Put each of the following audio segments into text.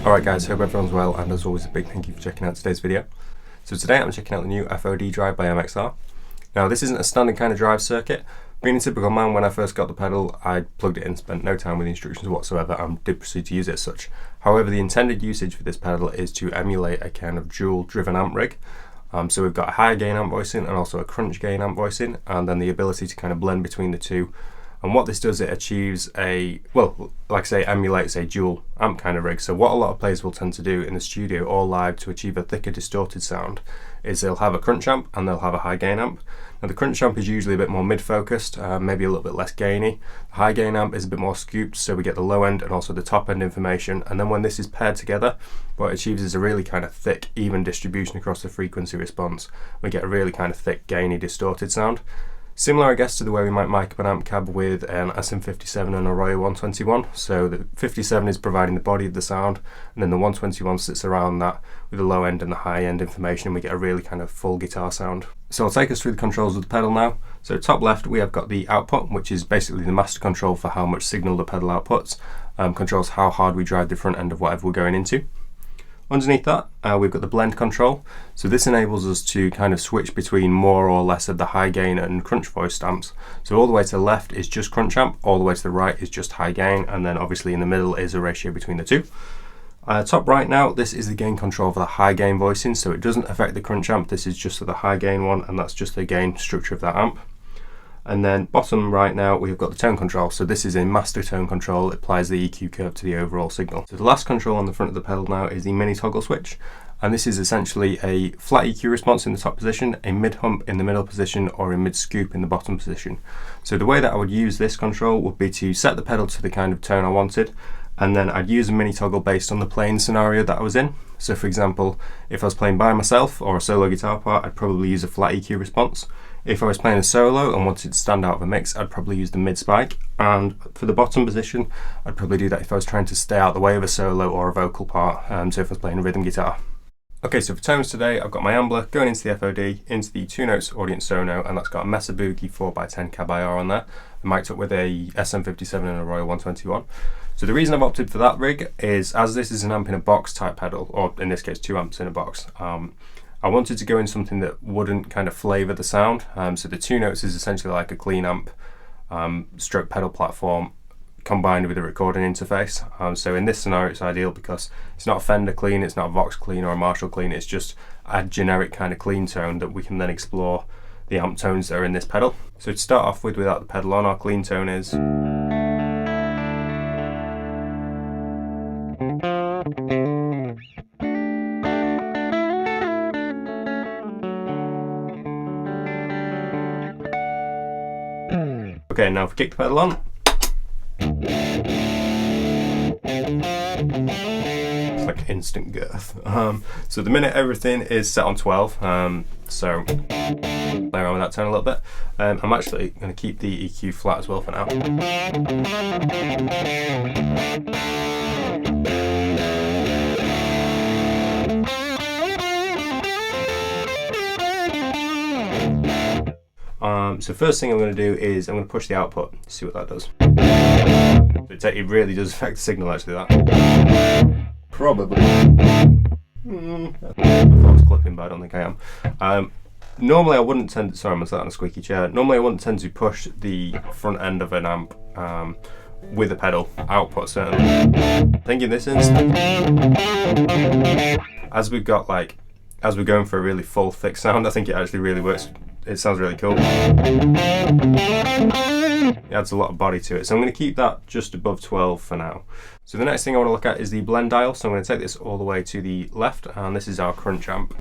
Alright guys, hope everyone's well, and as always a big thank you for checking out today's video. So today I'm checking out the new FOD Drive by MXR. Now this isn't a standard kind of drive circuit. Being a typical man, when I first got the pedal I plugged it in, spent no time with the instructions whatsoever and did proceed to use it as such. However, the intended usage for this pedal is to emulate a kind of dual driven amp rig. So we've got a high gain amp voicing and also a crunch gain amp voicing, and then the ability to kind of blend between the two. And what this does, it achieves a, well, like I say, emulates a dual amp kind of rig. So what a lot of players will tend to do in the studio or live to achieve a thicker distorted sound is they'll have a crunch amp and they'll have a high gain amp. Now the crunch amp is usually a bit more mid-focused, maybe a little bit less gainy. The high gain amp is a bit more scooped, so we get the low end and also the top end information. And then when this is paired together, what it achieves is a really kind of thick, even distribution across the frequency response. We get a really kind of thick, gainy, distorted sound. Similar, I guess, to the way we might mic up an amp cab with an SM57 and a Royal 121. So the 57 is providing the body of the sound, and then the 121 sits around that with the low end and the high end information, and we get a really kind of full guitar sound. So I'll take us through the controls of the pedal now. So top left we have got the output, which is basically the master control for how much signal the pedal outputs, controls how hard we drive the front end of whatever we're going into. Underneath that, we've got the blend control. So this enables us to kind of switch between more or less of the high gain and crunch voiced amps. So all the way to the left is just crunch amp, all the way to the right is just high gain, and then obviously in the middle is a ratio between the two. Top right now, this is the gain control for the high gain voicing, so it doesn't affect the crunch amp, this is just for the high gain one, and that's just the gain structure of that amp. And then bottom right now we've got the tone control. So this is a master tone control. It applies the EQ curve to the overall signal. So the last control on the front of the pedal now is the mini toggle switch. And this is essentially a flat EQ response in the top position, a mid hump in the middle position, or a mid scoop in the bottom position. So the way that I would use this control would be to set the pedal to the kind of tone I wanted, and then I'd use a mini toggle based on the playing scenario that I was in. So for example, if I was playing by myself or a solo guitar part, I'd probably use a flat EQ response. If I was playing a solo and wanted to stand out of a mix, I'd probably use the mid spike. And for the bottom position, I'd probably do that if I was trying to stay out the way of a solo or a vocal part, so if I was playing a rhythm guitar. Okay, so for tones today, I've got my Ambler going into the FOD, into the 2 notes Audient Sono, and that's got a Mesa Boogie 4x10 cab IR on there. I'm mic'd up with a SM57 and a Royal 121. So the reason I've opted for that rig is, as this is an amp in a box type pedal, or in this case 2 amps in a box, I wanted to go in something that wouldn't kind of flavour the sound. So the 2 notes is essentially like a clean amp stroke pedal platform combined with a recording interface. So in this scenario it's ideal because it's not a Fender clean, it's not a Vox clean or a Marshall clean, it's just a generic kind of clean tone that we can then explore the amp tones that are in this pedal. So to start off with, without the pedal on, our clean tone is... Okay, now if we kick the pedal on, it's like instant girth. So the minute everything is set on 12, so play around with that tone a little bit. I'm actually going to keep the EQ flat as well for now. So first thing I'm going to do is I'm going to push the output, see what that does. It really does affect the signal actually, that. Probably. I thought I was clipping, but I don't think I am. Normally I wouldn't tend to, sorry I'm sat on a squeaky chair, normally I wouldn't tend to push the front end of an amp with a pedal output certainly. I think in this instance, as we've got like, as we're going for a really full thick sound, I think it actually really works. It sounds really cool. It adds a lot of body to it. So I'm going to keep that just above 12 for now. So the next thing I want to look at is the blend dial. So I'm going to take this all the way to the left, and this is our crunch amp.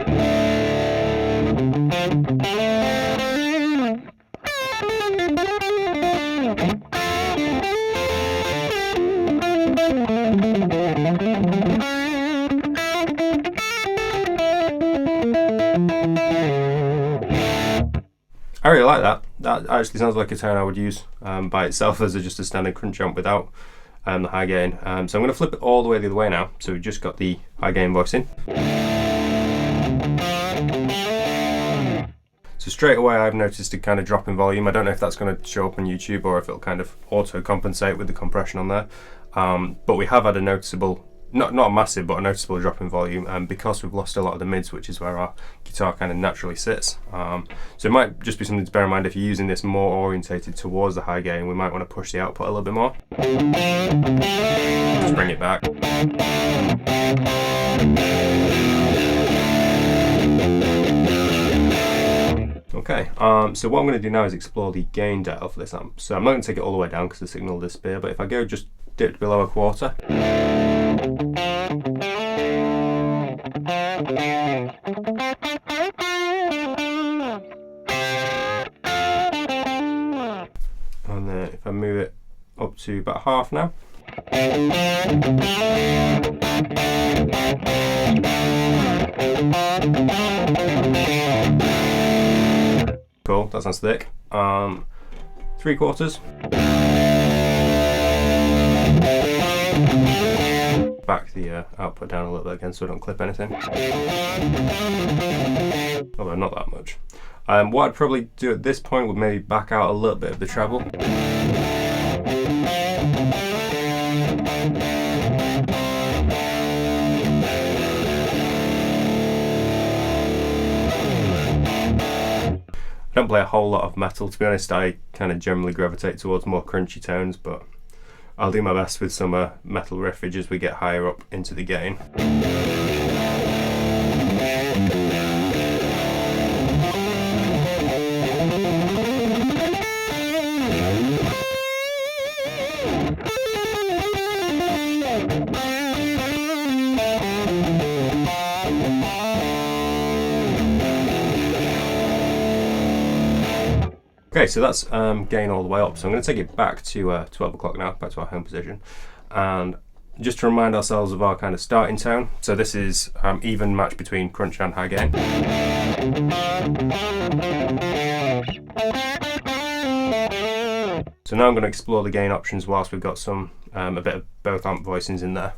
I really like that. That actually sounds like a tone I would use by itself as just a standard crunch amp without the high gain. So I'm going to flip it all the way the other way now. So we've just got the high gain voicing. So straight away I've noticed a kind of drop in volume. I don't know if that's going to show up on YouTube or if it'll kind of auto compensate with the compression on there. But we have had a noticeable not a massive, but a noticeable drop in volume, and because we've lost a lot of the mids, which is where our guitar kind of naturally sits. So it might just be something to bear in mind if you're using this more orientated towards the high gain. We might want to push the output a little bit more. Just bring it back. Okay, so what I'm going to do now is explore the gain dial for this amp. So I'm not going to take it all the way down because the signal will disappear, but if I go just dipped below a quarter, and then if I move it up to about half now, cool, that sounds thick. 3/4. Back the output down a little bit again so I don't clip anything. Although not that much. What I'd probably do at this point would maybe back out a little bit of the treble. I don't play a whole lot of metal, to be honest. I kind of generally gravitate towards more crunchy tones, but I'll do my best with some metal riffage as we get higher up into the gain. Okay, so that's gain all the way up. So I'm going to take it back to 12 o'clock now, back to our home position. And just to remind ourselves of our kind of starting tone. So this is even match between crunch and high gain. So now I'm going to explore the gain options whilst we've got some a bit of both amp voicings in there.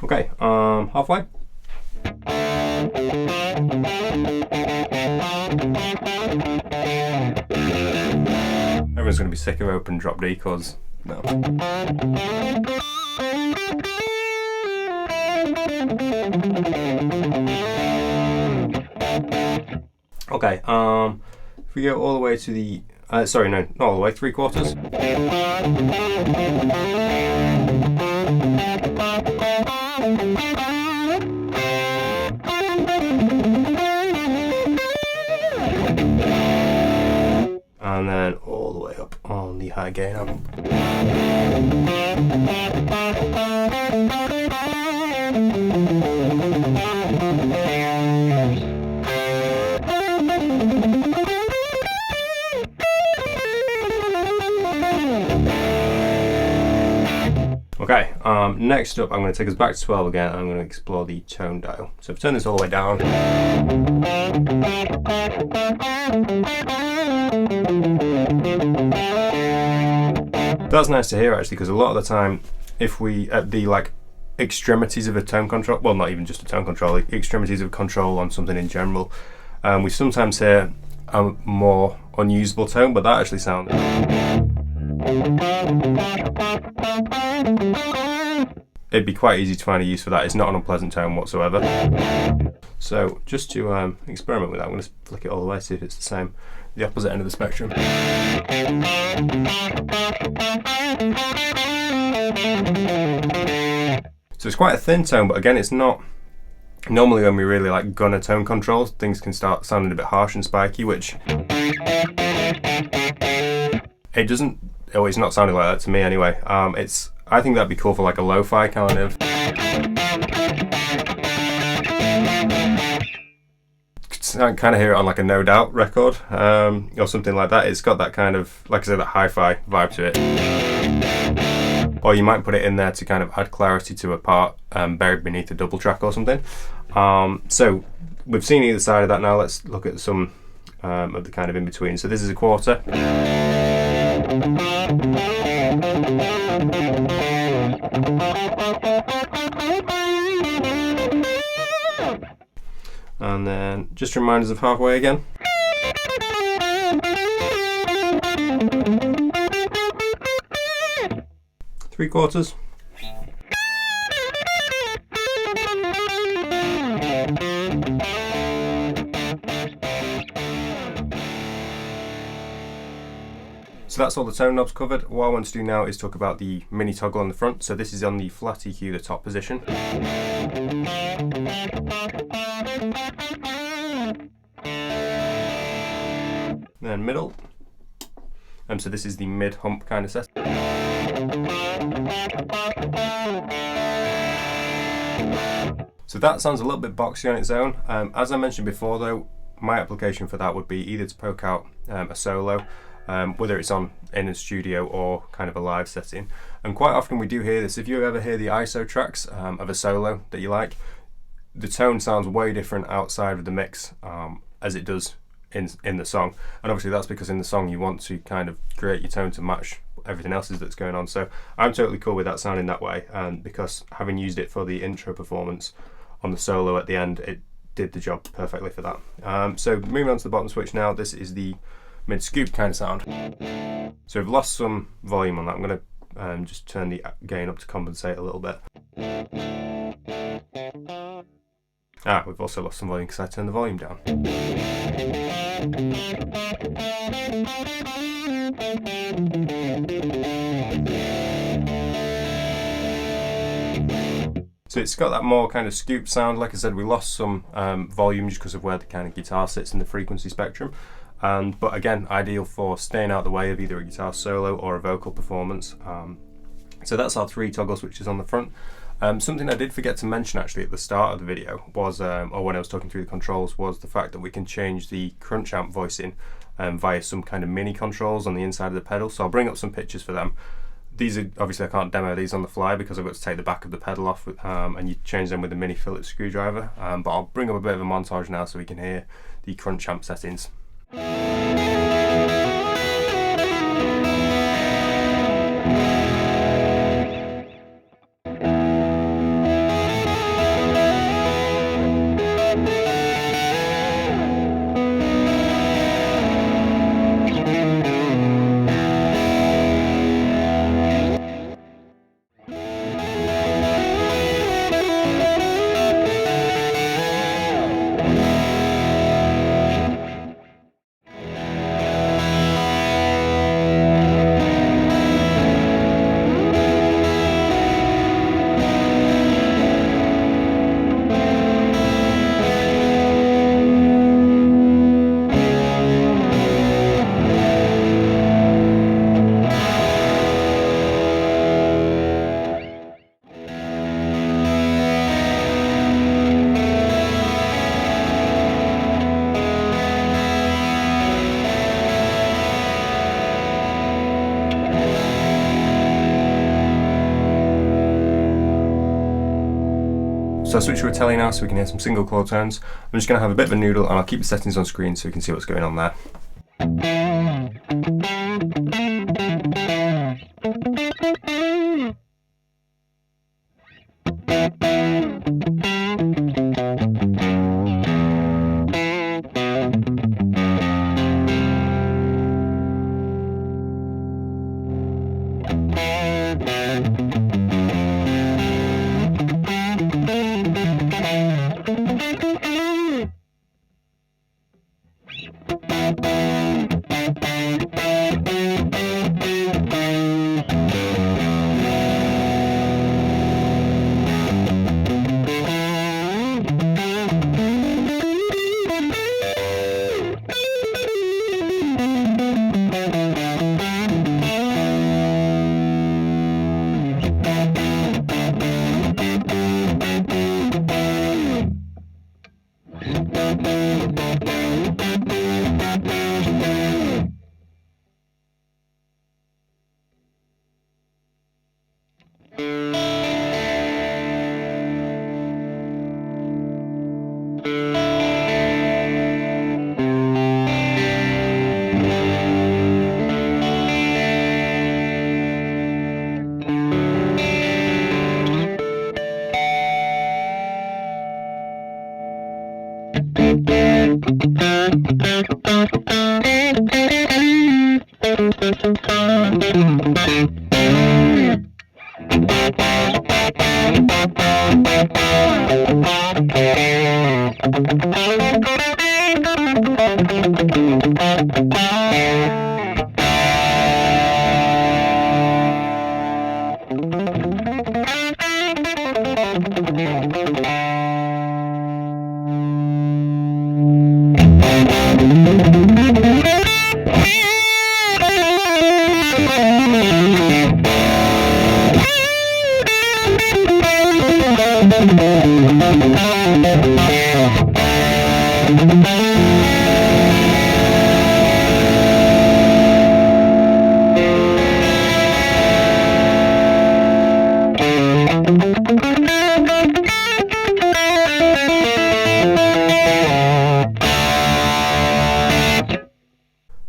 Okay, halfway. Everyone's going to be sick of open drop D chords now. Okay, if we go all the way to the, sorry, no, not all the way, 3/4. And then all the way up on the high gain amp. Okay, next up I'm going to take us back to 12 again and I'm going to explore the tone dial. So if I turn this all the way down, that's nice to hear actually, because a lot of the time if we at the like extremities of a tone control, well not even just a tone control, the extremities of control on something in general, we sometimes hear a more unusable tone, but that actually sounds it'd be quite easy to find a use for that. It's not an unpleasant tone whatsoever. So just to experiment with that, I'm going to flick it all the way, see if it's the same, the opposite end of the spectrum. So it's quite a thin tone, but again it's not, normally when we really like gun a tone control, things can start sounding a bit harsh and spiky, which it doesn't, oh, it's not sounding like that to me anyway. I think that'd be cool for like a lo-fi kind of. I kind of hear it on like a No Doubt record or something like that. It's got that kind of, like I said, that hi-fi vibe to it. Or you might put it in there to kind of add clarity to a part buried beneath a double track or something. So we've seen either side of that now. Let's look at some of the kind of in between. So this is a quarter. then just remind us of halfway again. Three quarters. So that's all the tone knobs covered. What I want to do now is talk about the mini toggle on the front. So this is on the flat EQ, the top position. Then middle. So this is the mid hump kind of set. So that sounds a little bit boxy on its own. As I mentioned before though, my application for that would be either to poke out a solo, whether it's in a studio or kind of a live setting. And quite often we do hear this. If you ever hear the ISO tracks of a solo that you like, the tone sounds way different outside of the mix as it does in the song. And obviously that's because in the song you want to kind of create your tone to match everything else that's going on. So I'm totally cool with that sounding that way, and because having used it for the intro performance on the solo at the end, it did the job perfectly for that. So moving on to the bottom switch now, this is the mid scoop kind of sound. So we've lost some volume on that. I'm going to just turn the gain up to compensate a little bit. We've also lost some volume because I turned the volume down. So it's got that more kind of scoop sound. Like I said, we lost some volume just because of where the kind of guitar sits in the frequency spectrum. But again, ideal for staying out of the way of either a guitar solo or a vocal performance. So that's our three toggle switches on the front. Something I did forget to mention actually at the start of the video was, or when I was talking through the controls, was the fact that we can change the crunch amp voicing via some kind of mini controls on the inside of the pedal. So I'll bring up some pictures for them. These are, obviously I can't demo these on the fly because I've got to take the back of the pedal off and you change them with a mini Phillips screwdriver. But I'll bring up a bit of a montage now so we can hear the crunch amp settings. So I'll switch to a tele now so we can hear some single chord tones. I'm just going to have a bit of a noodle and I'll keep the settings on screen so we can see what's going on there.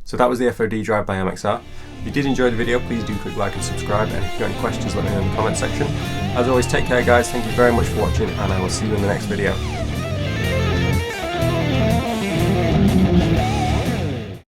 So that was the FOD drive by MXR. If you did enjoy the video, please do click like and subscribe, and if you've got any questions, let me know in the comment section. As always, take care guys, thank you very much for watching, and I will see you in the next video.